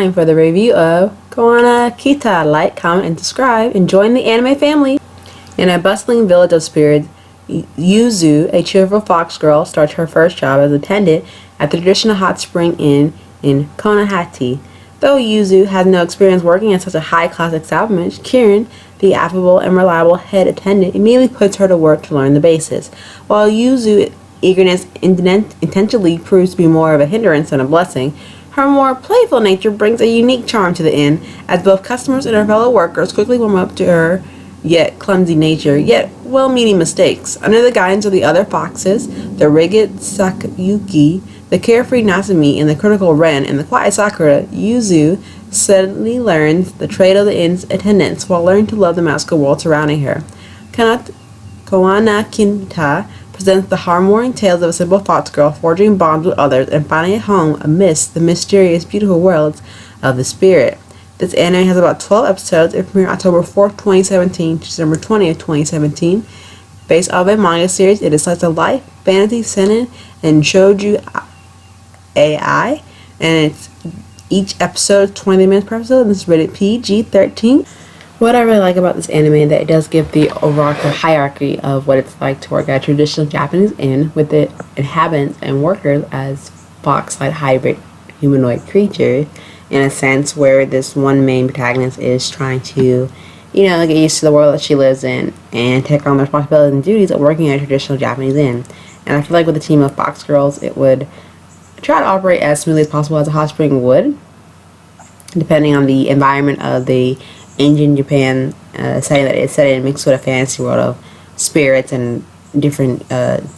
time for the review of Konohana. Kitan. Like, comment, and subscribe, and join the anime family. In a bustling village of spirits, Yuzu, a cheerful fox girl, starts her first job as attendant at the traditional hot spring inn in Konohana. Though Yuzu has no experience working in such a high-class establishment, Kiran, the affable and reliable head attendant, immediately puts her to work to learn the basics. While Yuzu's eagerness intentionally proves to be more of a hindrance than a blessing, her more playful nature brings a unique charm to the inn, as both customers and her fellow workers quickly warm up to her yet clumsy nature, yet well-meaning mistakes. Under the guidance of the other foxes, the rigid Sakayuki, the carefree Nasumi, and the critical Ren, and the quiet Sakura, Yuzu suddenly learns the trade of the inn's attendants while learning to love the magical world surrounding her. Konohana Kinta presents the heartwarming tales of a simple fox girl forging bonds with others and finding a home amidst the mysterious, beautiful worlds of the spirit. This anime has about 12 episodes. It premiered October 4th, 2017 to December 20th, 2017. Based off a manga series, it is slice of life, fantasy, seinen, and shoujo AI, and it's each episode 20 minutes per episode, and it's rated PG-13. What I really like about this anime is that it does give the overarching hierarchy of what it's like to work at a traditional Japanese inn with the inhabitants and workers as fox-like hybrid humanoid creatures, in a sense where this one main protagonist is trying to, get used to the world that she lives in and take on the responsibilities and duties of working at a traditional Japanese inn. And I feel like with a team of fox girls, it would try to operate as smoothly as possible as a hot spring would, depending on the environment of the ancient Japan setting that it's set in, mixed with a fantasy world of spirits and different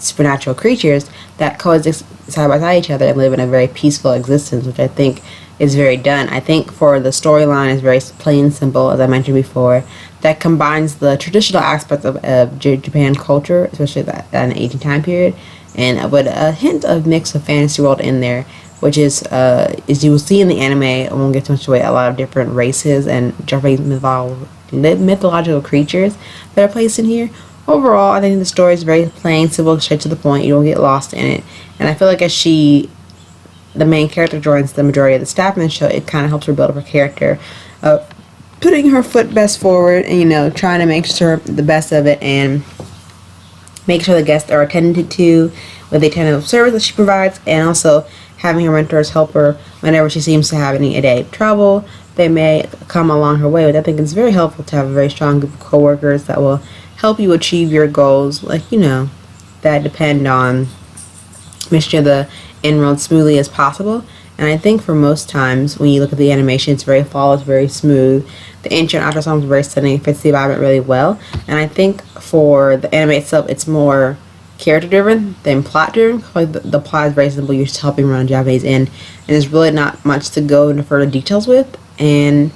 supernatural creatures that coexist side by side each other and live in a very peaceful existence, which I think is very done. I think for the storyline is very plain and simple, as I mentioned before, that combines the traditional aspects of Japan culture, especially that in the ancient time period, and with a hint of mix of fantasy world in there, which is, as you will see in the anime, I won't get too much away, a lot of different races and Japanese mythological creatures that are placed in here. Overall, I think the story is very plain, simple, straight to the point. You don't get lost in it. And I feel like as the main character, joins the majority of the staff in the show, it kind of helps her build up her character, putting her foot best forward and, trying to make sure the best of it and make sure the guests are attended to with the attentive service that she provides, and also having her mentors help her whenever she seems to have any day trouble. They may come along her way, but I think it's very helpful to have a very strong group of co-workers that will help you achieve your goals, that depend on making sure the inn runs smoothly as possible. And I think for most times when you look at the animation, it's very flawless, very smooth. The intro and outro songs are very stunning, it fits the environment really well. And I think for the anime itself, it's more character driven than plot driven. Like the plot is very simple. You're just helping run a Japanese inn, and there's really not much to go into further details with. And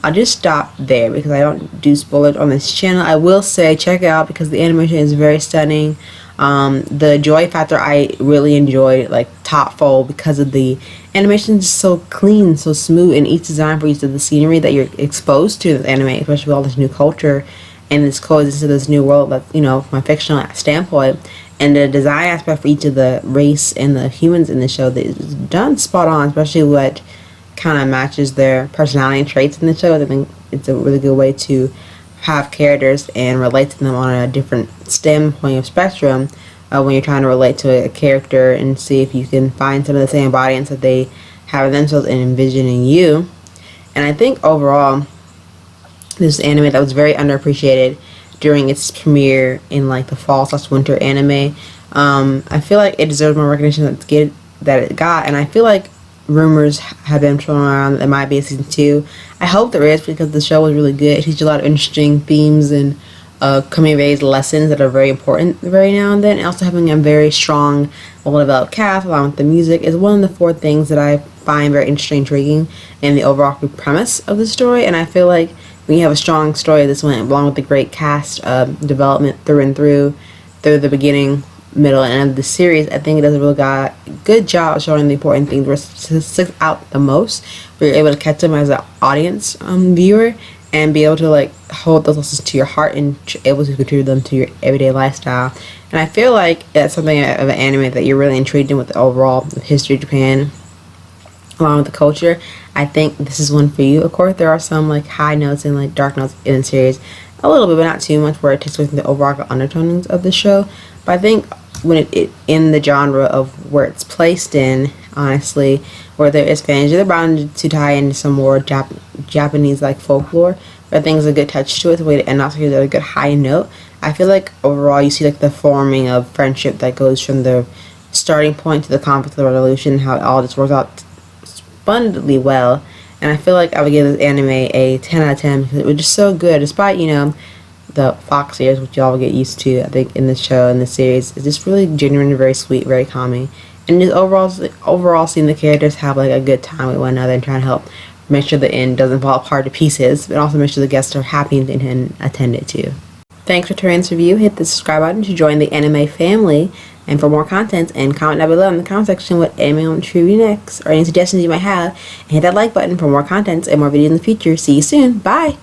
I'll just stop there because I don't do spoilers on this channel. I will say check it out because the animation is very stunning. The joy factor I really enjoyed, like topfold, because of the animation is so clean, so smooth, and each design for each of the scenery that you're exposed to in this anime, especially with all this new culture and this coexistence of this new world, that from a fictional standpoint, and the design aspect for each of the race and the humans in the show that is done spot on, especially what kind of matches their personality and traits in the show. I think it's a really good way to have characters and relate to them on a different standpoint of spectrum when you're trying to relate to a character and see if you can find some of the same audience that they have themselves and envisioning you. And I think overall, this anime that was very underappreciated during its premiere in the fall/winter anime, I feel like it deserves more recognition that it got, and I feel like rumors have been thrown around that there might be a season 2. I hope there is, because the show was really good. It teaches a lot of interesting themes and coming of age lessons that are very important very now and then. And also having a very strong, well-developed cast along with the music is one of the 4 things that I find very interesting, intriguing in the overall premise of the story. And I feel like when you have a strong story this one, along with the great cast development through and through the beginning, middle, and end of the series, I think it does a really good job showing the important things where sticks out the most, where you're able to catch them as an audience viewer and be able to hold those lessons to your heart and able to contribute them to your everyday lifestyle. And I feel like that's something of an anime that you're really intrigued in with the overall history of Japan, along with the culture, I think this is one for you. Of course, there are some like high notes and like dark notes in the series, a little bit, but not too much, where it takes away from the overall undertonings of the show. But I think when it in the genre of where it's placed in, honestly, where there is fantasy, they're bound to tie into some more Japanese like folklore. But I think it's a good touch to it, the way to end off here, a good high note. I feel like overall you see like the forming of friendship that goes from the starting point to the conflict, the resolution, how it all just works out abundantly well. And I feel like I would give this anime a 10 out of 10 because it was just so good, despite, you know, the Fox series, which y'all will get used to, I think, in this show, in this series. It's just really genuine and very sweet, very calming. And just overall seeing the characters have like a good time with one another and trying to help make sure the end doesn't fall apart to pieces, but also make sure the guests are happy and attended to. Thanks for tuning in this review. Hit the subscribe button to join the anime family. And for more content, and comment down below in the comment section what anime you want to review next, or any suggestions you might have. And hit that like button for more content and more videos in the future. See you soon. Bye!